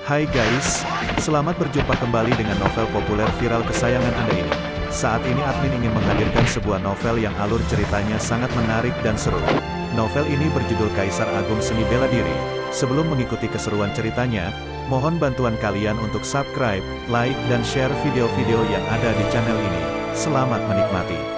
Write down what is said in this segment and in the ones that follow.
Hai guys, selamat berjumpa kembali dengan novel populer viral kesayangan Anda ini. Saat ini admin ingin menghadirkan sebuah novel yang alur ceritanya sangat menarik dan seru. Novel ini berjudul Kaisar Agung Seni Bela Diri. Sebelum mengikuti keseruan ceritanya, mohon bantuan kalian untuk subscribe, like, dan share video-video yang ada di channel ini. Selamat menikmati.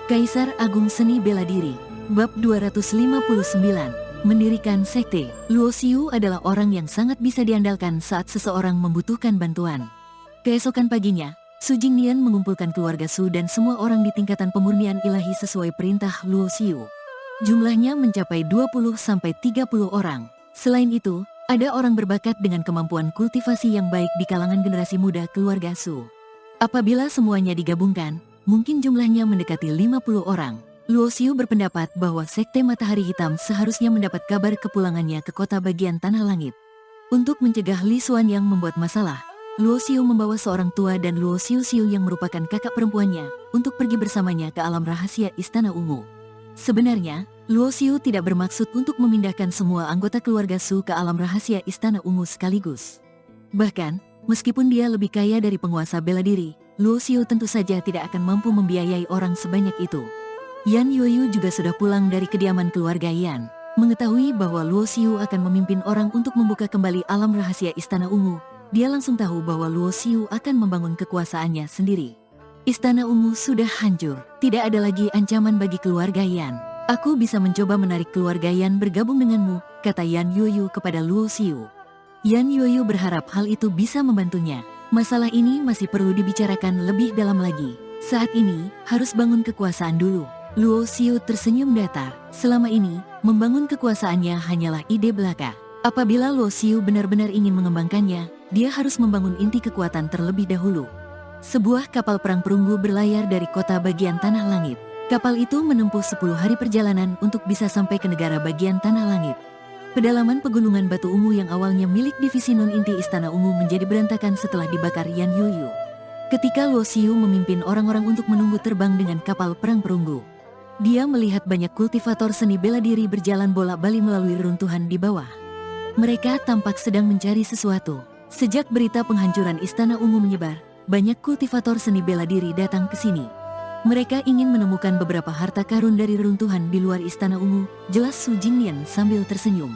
Kaisar Agung Seni Bela Diri, Bab 259, Mendirikan Sekte. Luo Xiu adalah orang yang sangat bisa diandalkan saat seseorang membutuhkan bantuan. Keesokan paginya, Su Jingnian mengumpulkan keluarga Su dan semua orang di tingkatan pemurnian ilahi sesuai perintah Luo Xiu. Jumlahnya mencapai 20-30 orang. Selain itu, ada orang berbakat dengan kemampuan kultivasi yang baik di kalangan generasi muda keluarga Su. Apabila semuanya digabungkan, mungkin jumlahnya mendekati 50 orang. Luo Xiu berpendapat bahwa Sekte Matahari Hitam seharusnya mendapat kabar kepulangannya ke kota bagian Tanah Langit. Untuk mencegah Li Xuan yang membuat masalah, Luo Xiu membawa seorang tua dan Luo Xiu Xiu yang merupakan kakak perempuannya untuk pergi bersamanya ke alam rahasia Istana Ungu. Sebenarnya, Luo Xiu tidak bermaksud untuk memindahkan semua anggota keluarga Su ke alam rahasia Istana Ungu sekaligus. Bahkan, meskipun dia lebih kaya dari penguasa bela diri, Luo Xiu tentu saja tidak akan mampu membiayai orang sebanyak itu. Yan Yuyu juga sudah pulang dari kediaman keluarga Yan. Mengetahui bahwa Luo Xiu akan memimpin orang untuk membuka kembali alam rahasia Istana Ungu, dia langsung tahu bahwa Luo Xiu akan membangun kekuasaannya sendiri. Istana Ungu sudah hancur, tidak ada lagi ancaman bagi keluarga Yan. Aku bisa mencoba menarik keluarga Yan bergabung denganmu, kata Yan Yuyu kepada Luo Xiu. Yan Yuyu berharap hal itu bisa membantunya. Masalah ini masih perlu dibicarakan lebih dalam lagi. Saat ini, harus bangun kekuasaan dulu. Luo Xiu tersenyum datar. Selama ini, membangun kekuasaannya hanyalah ide belaka. Apabila Luo Xiu benar-benar ingin mengembangkannya, dia harus membangun inti kekuatan terlebih dahulu. Sebuah kapal perang perunggu berlayar dari kota bagian Tanah Langit. Kapal itu menempuh 10 hari perjalanan untuk bisa sampai ke negara bagian Tanah Langit. Pedalaman pegunungan batu ungu yang awalnya milik divisi non-inti Istana Ungu menjadi berantakan setelah dibakar Yan Yuyu. Ketika Luo Xiu memimpin orang-orang untuk menunggu terbang dengan kapal perang perunggu, dia melihat banyak kultivator seni bela diri berjalan bolak-balik melalui reruntuhan di bawah. Mereka tampak sedang mencari sesuatu. Sejak berita penghancuran Istana Ungu menyebar, banyak kultivator seni bela diri datang ke sini. Mereka ingin menemukan beberapa harta karun dari reruntuhan di luar Istana Ungu, jelas Su Jingnian sambil tersenyum.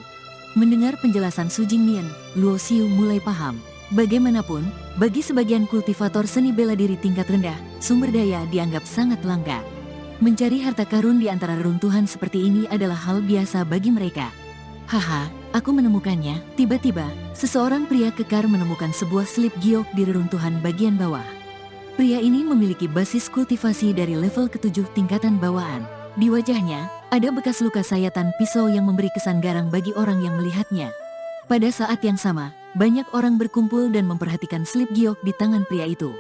Mendengar penjelasan Su Jingnian, Luo Xiu mulai paham. Bagaimanapun, bagi sebagian kultivator seni bela diri tingkat rendah, sumber daya dianggap sangat langka. Mencari harta karun di antara reruntuhan seperti ini adalah hal biasa bagi mereka. Haha, aku menemukannya. Tiba-tiba, seseorang pria kekar menemukan sebuah slip giok di reruntuhan bagian bawah. Pria ini memiliki basis kultivasi dari level ke-7 tingkatan bawaan. Di wajahnya, ada bekas luka sayatan pisau yang memberi kesan garang bagi orang yang melihatnya. Pada saat yang sama, banyak orang berkumpul dan memperhatikan slip giok di tangan pria itu.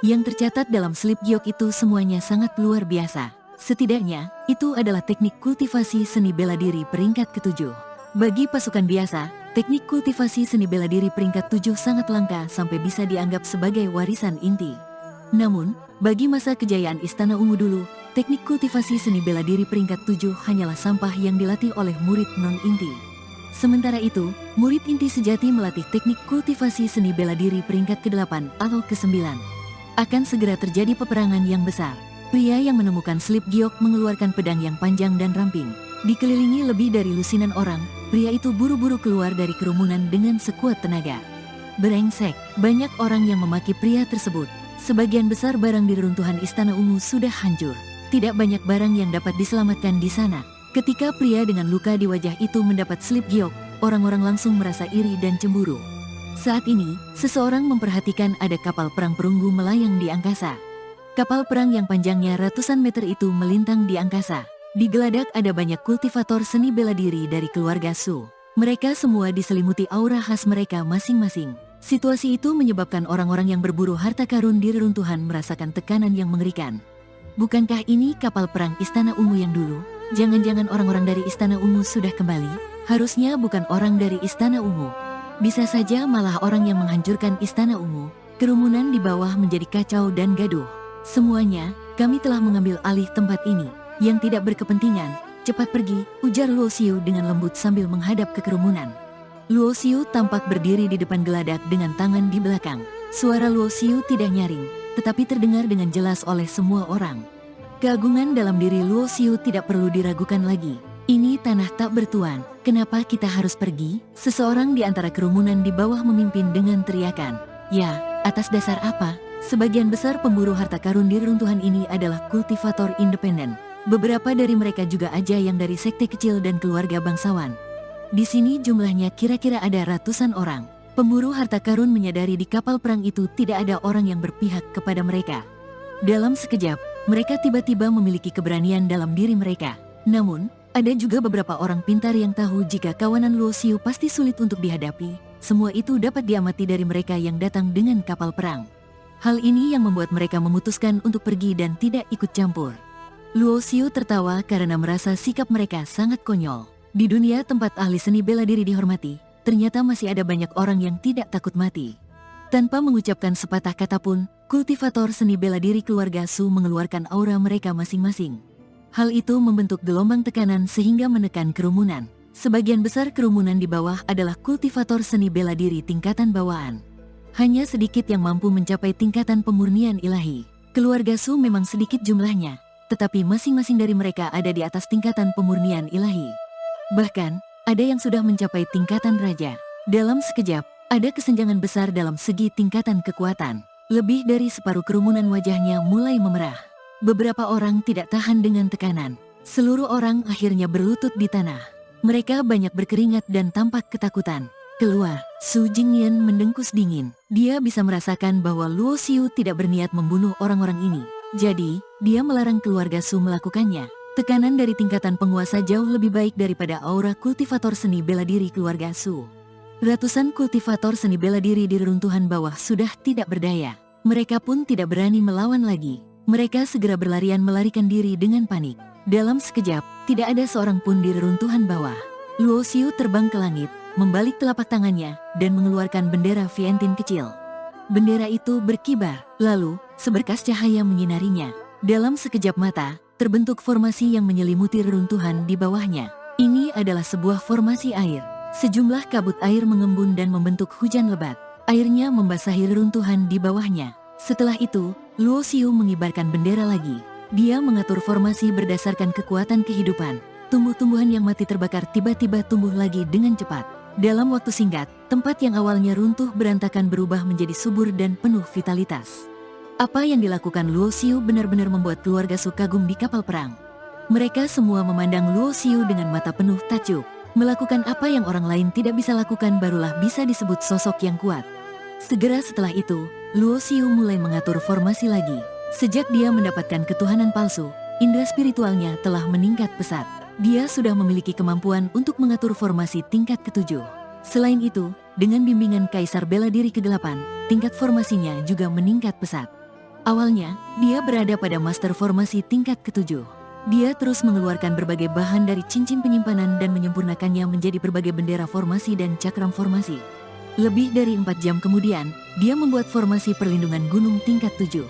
Yang tercatat dalam slip giok itu semuanya sangat luar biasa. Setidaknya, itu adalah teknik kultivasi seni bela diri peringkat ke-7. Bagi pasukan biasa, teknik kultivasi seni bela diri peringkat 7 sangat langka sampai bisa dianggap sebagai warisan inti. Namun, bagi masa kejayaan Istana Ungu dulu, teknik kultivasi seni bela diri peringkat 7 hanyalah sampah yang dilatih oleh murid non-inti. Sementara itu, murid inti sejati melatih teknik kultivasi seni bela diri peringkat ke-8 atau ke-9. Akan segera terjadi peperangan yang besar. Pria yang menemukan slip giok mengeluarkan pedang yang panjang dan ramping. Dikelilingi lebih dari lusinan orang, pria itu buru-buru keluar dari kerumunan dengan sekuat tenaga. Brengsek, banyak orang yang memaki pria tersebut. Sebagian besar barang di reruntuhan Istana Ungu sudah hancur. Tidak banyak barang yang dapat diselamatkan di sana. Ketika pria dengan luka di wajah itu mendapat slip giok, orang-orang langsung merasa iri dan cemburu. Saat ini, seseorang memperhatikan ada kapal perang perunggu melayang di angkasa. Kapal perang yang panjangnya ratusan meter itu melintang di angkasa. Di geladak ada banyak kultivator seni bela diri dari keluarga Su. Mereka semua diselimuti aura khas mereka masing-masing. Situasi itu menyebabkan orang-orang yang berburu harta karun di reruntuhan merasakan tekanan yang mengerikan. Bukankah ini kapal perang Istana Ungu yang dulu? Jangan-jangan orang-orang dari Istana Ungu sudah kembali? Harusnya bukan orang dari Istana Ungu. Bisa saja malah orang yang menghancurkan Istana Ungu. Kerumunan di bawah menjadi kacau dan gaduh. Semuanya, kami telah mengambil alih tempat ini. Yang tidak berkepentingan, cepat pergi, ujar Luo Xiu dengan lembut sambil menghadap ke kerumunan. Luo Xiu tampak berdiri di depan geladak dengan tangan di belakang. Suara Luo Xiu tidak nyaring, tetapi terdengar dengan jelas oleh semua orang. Keagungan dalam diri Luo Xiu tidak perlu diragukan lagi. Ini tanah tak bertuan, kenapa kita harus pergi? Seseorang di antara kerumunan di bawah memimpin dengan teriakan. Ya, atas dasar apa? Sebagian besar pemburu harta karun di reruntuhan ini adalah kultivator independen. Beberapa dari mereka juga aja yang dari sekte kecil dan keluarga bangsawan. Di sini jumlahnya kira-kira ada ratusan orang. Pemburu harta karun menyadari di kapal perang itu tidak ada orang yang berpihak kepada mereka. Dalam sekejap, mereka tiba-tiba memiliki keberanian dalam diri mereka. Namun, ada juga beberapa orang pintar yang tahu jika kawanan Luo Xiu pasti sulit untuk dihadapi. Semua itu dapat diamati dari mereka yang datang dengan kapal perang. Hal ini yang membuat mereka memutuskan untuk pergi dan tidak ikut campur. Luo Xiu tertawa karena merasa sikap mereka sangat konyol. Di dunia tempat ahli seni bela diri dihormati, ternyata masih ada banyak orang yang tidak takut mati. Tanpa mengucapkan sepatah kata pun, kultivator seni bela diri keluarga Su mengeluarkan aura mereka masing-masing. Hal itu membentuk gelombang tekanan sehingga menekan kerumunan. Sebagian besar kerumunan di bawah adalah kultivator seni bela diri tingkatan bawaan. Hanya sedikit yang mampu mencapai tingkatan pemurnian ilahi. Keluarga Su memang sedikit jumlahnya, tetapi masing-masing dari mereka ada di atas tingkatan pemurnian ilahi. Bahkan, ada yang sudah mencapai tingkatan raja. Dalam sekejap, ada kesenjangan besar dalam segi tingkatan kekuatan. Lebih dari separuh kerumunan wajahnya mulai memerah. Beberapa orang tidak tahan dengan tekanan. Seluruh orang akhirnya berlutut di tanah. Mereka banyak berkeringat dan tampak ketakutan. Keluar, Su Jingyan mendengkus dingin. Dia bisa merasakan bahwa Luo Xiu tidak berniat membunuh orang-orang ini. Jadi, dia melarang keluarga Su melakukannya. Tekanan dari tingkatan penguasa jauh lebih baik daripada aura kultivator seni bela diri keluarga Su. Ratusan kultivator seni bela diri di reruntuhan bawah sudah tidak berdaya. Mereka pun tidak berani melawan lagi. Mereka segera berlarian melarikan diri dengan panik. Dalam sekejap, tidak ada seorang pun di reruntuhan bawah. Luo Xiu terbang ke langit, membalik telapak tangannya, dan mengeluarkan bendera Vientin kecil. Bendera itu berkibar, lalu seberkas cahaya menyinarinya. Dalam sekejap mata, terbentuk formasi yang menyelimuti reruntuhan di bawahnya. Ini adalah sebuah formasi air. Sejumlah kabut air mengembun dan membentuk hujan lebat. Airnya membasahi reruntuhan di bawahnya. Setelah itu, Luo Xiu mengibarkan bendera lagi. Dia mengatur formasi berdasarkan kekuatan kehidupan. Tumbuh-tumbuhan yang mati terbakar tiba-tiba tumbuh lagi dengan cepat. Dalam waktu singkat, tempat yang awalnya runtuh berantakan berubah menjadi subur dan penuh vitalitas. Apa yang dilakukan Luo Xiu benar-benar membuat keluarga Su kagum di kapal perang. Mereka semua memandang Luo Xiu dengan mata penuh takjub. Melakukan apa yang orang lain tidak bisa lakukan barulah bisa disebut sosok yang kuat. Segera setelah itu, Luo Xiu mulai mengatur formasi lagi. Sejak dia mendapatkan ketuhanan palsu, indera spiritualnya telah meningkat pesat. Dia sudah memiliki kemampuan untuk mengatur formasi tingkat ke-7. Selain itu, dengan bimbingan Kaisar Bela Diri ke-8, tingkat formasinya juga meningkat pesat. Awalnya, dia berada pada master formasi tingkat ke-7. Dia terus mengeluarkan berbagai bahan dari cincin penyimpanan dan menyempurnakannya menjadi berbagai bendera formasi dan cakram formasi. Lebih dari 4 jam kemudian, dia membuat formasi perlindungan gunung tingkat 7.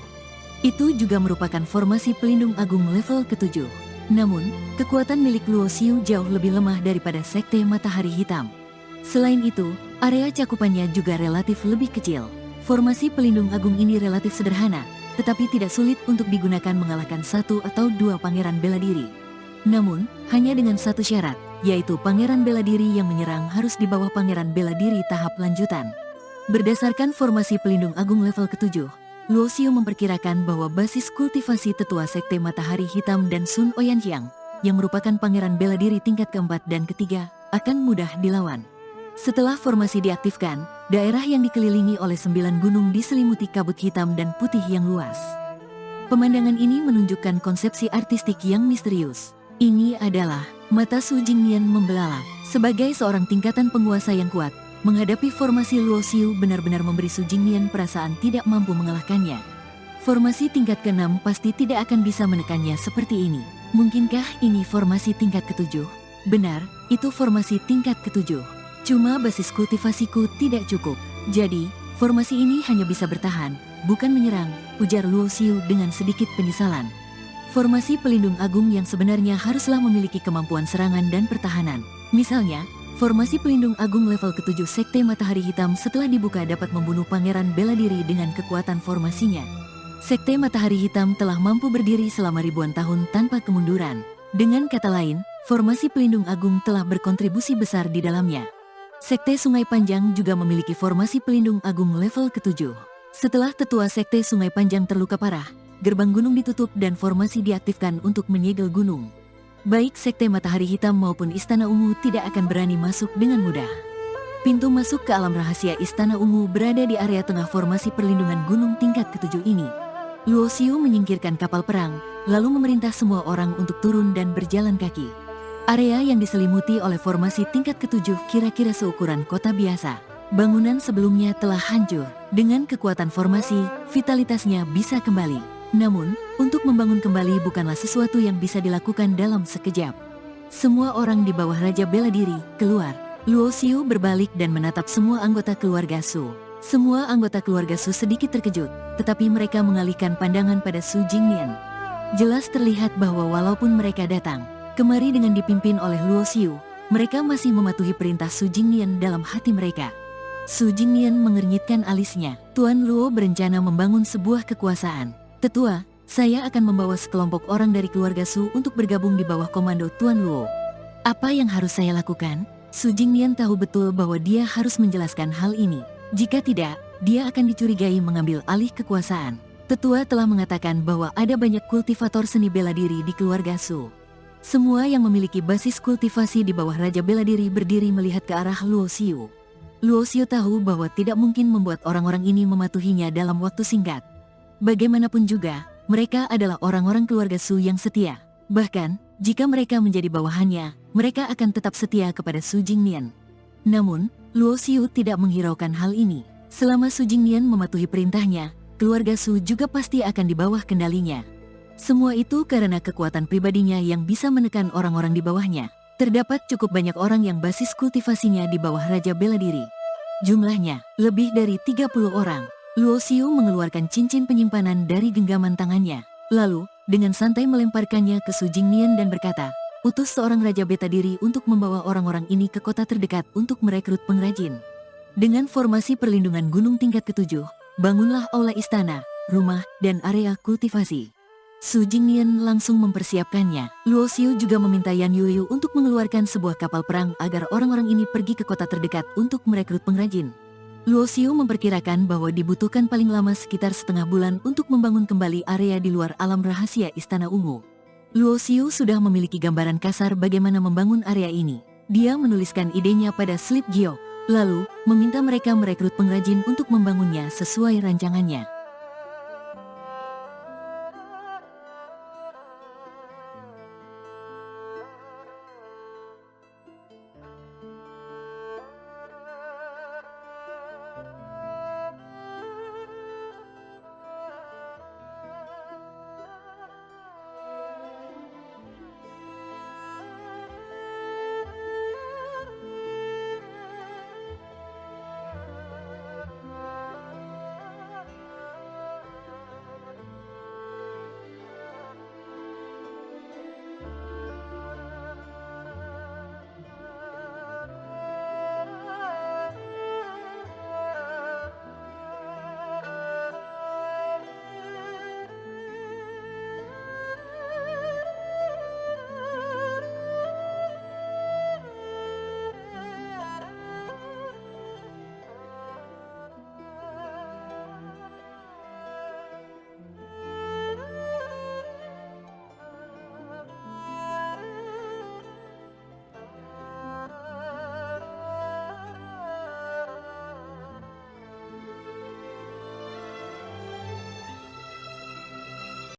Itu juga merupakan formasi pelindung agung level ke-7. Namun, kekuatan milik Luo Xiu jauh lebih lemah daripada sekte Matahari Hitam. Selain itu, area cakupannya juga relatif lebih kecil. Formasi pelindung agung ini relatif sederhana, tetapi tidak sulit untuk digunakan mengalahkan 1 atau 2 pangeran bela diri. Namun, hanya dengan satu syarat, yaitu pangeran bela diri yang menyerang harus di bawah pangeran bela diri tahap lanjutan. Berdasarkan formasi pelindung agung level ke-7, Luo Xiu memperkirakan bahwa basis kultivasi tetua sekte Matahari Hitam dan Sun Oyanxiang, yang merupakan pangeran bela diri tingkat ke-4 dan ke-3, akan mudah dilawan. Setelah formasi diaktifkan, daerah yang dikelilingi oleh 9 gunung diselimuti kabut hitam dan putih yang luas. Pemandangan ini menunjukkan konsepsi artistik yang misterius. Ini adalah mata Su Jingyan membelalak. Sebagai seorang tingkatan penguasa yang kuat, menghadapi formasi Luo Xiu benar-benar memberi Su Jingyan perasaan tidak mampu mengalahkannya. Formasi tingkat ke-6 pasti tidak akan bisa menekannya seperti ini. Mungkinkah ini formasi tingkat ke-7? Benar, itu formasi tingkat ke-7. Cuma basis kultivasiku tidak cukup. Jadi, Formasi ini hanya bisa bertahan, bukan menyerang, ujar Luo Xiu dengan sedikit penyesalan. Formasi pelindung agung yang sebenarnya haruslah memiliki kemampuan serangan dan pertahanan. Misalnya, formasi pelindung agung level ke-7 Sekte Matahari Hitam setelah dibuka dapat membunuh Pangeran Bela Diri dengan kekuatan formasinya. Sekte Matahari Hitam telah mampu berdiri selama ribuan tahun tanpa kemunduran. Dengan kata lain, formasi pelindung agung telah berkontribusi besar di dalamnya. Sekte Sungai Panjang juga memiliki formasi pelindung agung level ke-7. Setelah tetua Sekte Sungai Panjang terluka parah, gerbang gunung ditutup dan formasi diaktifkan untuk menyegel gunung. Baik Sekte Matahari Hitam maupun Istana Ungu tidak akan berani masuk dengan mudah. Pintu masuk ke alam rahasia Istana Ungu berada di area tengah formasi perlindungan gunung tingkat ke-7 ini. Luo Xiu menyingkirkan kapal perang, lalu memerintah semua orang untuk turun dan berjalan kaki. Area yang diselimuti oleh formasi tingkat ke-7 kira-kira seukuran kota biasa. Bangunan sebelumnya telah hancur. Dengan kekuatan formasi, vitalitasnya bisa kembali. Namun, untuk membangun kembali bukanlah sesuatu yang bisa dilakukan dalam sekejap. Semua orang di bawah Raja Bela Diri keluar. Luo Xiu berbalik dan menatap semua anggota keluarga Su. Semua anggota keluarga Su sedikit terkejut, tetapi mereka mengalihkan pandangan pada Su Jingnian. Jelas terlihat bahwa walaupun mereka datang kemari dengan dipimpin oleh Luo Xiu, mereka masih mematuhi perintah Su Jingnian dalam hati mereka. Su Jingnian mengernyitkan alisnya. Tuan Luo berencana membangun sebuah kekuasaan. Tetua, saya akan membawa sekelompok orang dari keluarga Su untuk bergabung di bawah komando Tuan Luo. Apa yang harus saya lakukan? Su Jingnian tahu betul bahwa dia harus menjelaskan hal ini. Jika tidak, dia akan dicurigai mengambil alih kekuasaan. Tetua telah mengatakan bahwa ada banyak kultivator seni bela diri di keluarga Su. Semua yang memiliki basis kultivasi di bawah Raja Bela Diri berdiri melihat ke arah Luo Xiu. Luo Xiu tahu bahwa tidak mungkin membuat orang-orang ini mematuhinya dalam waktu singkat. Bagaimanapun juga, mereka adalah orang-orang keluarga Su yang setia. Bahkan, jika mereka menjadi bawahannya, mereka akan tetap setia kepada Su Jingnian. Namun, Luo Xiu tidak menghiraukan hal ini. Selama Su Jingnian mematuhi perintahnya, keluarga Su juga pasti akan di bawah kendalinya. Semua itu karena kekuatan pribadinya yang bisa menekan orang-orang di bawahnya. Terdapat cukup banyak orang yang basis kultivasinya di bawah Raja Bela Diri. Jumlahnya lebih dari 30 orang. Luo Xiu mengeluarkan cincin penyimpanan dari genggaman tangannya. Lalu, dengan santai melemparkannya ke Su Jingnian dan berkata, utus seorang Raja Beta Diri untuk membawa orang-orang ini ke kota terdekat untuk merekrut pengrajin. Dengan formasi perlindungan gunung tingkat ke-7, bangunlah aula istana, rumah, dan area kultivasi. Su Jingnian langsung mempersiapkannya. Luo Xiu juga meminta Yan Yuyu untuk mengeluarkan sebuah kapal perang agar orang-orang ini pergi ke kota terdekat untuk merekrut pengrajin. Luo Xiu memperkirakan bahwa dibutuhkan paling lama sekitar setengah bulan untuk membangun kembali area di luar alam rahasia Istana Ungu. Luo Xiu sudah memiliki gambaran kasar bagaimana membangun area ini. Dia menuliskan idenya pada slip giok, lalu meminta mereka merekrut pengrajin untuk membangunnya sesuai rancangannya.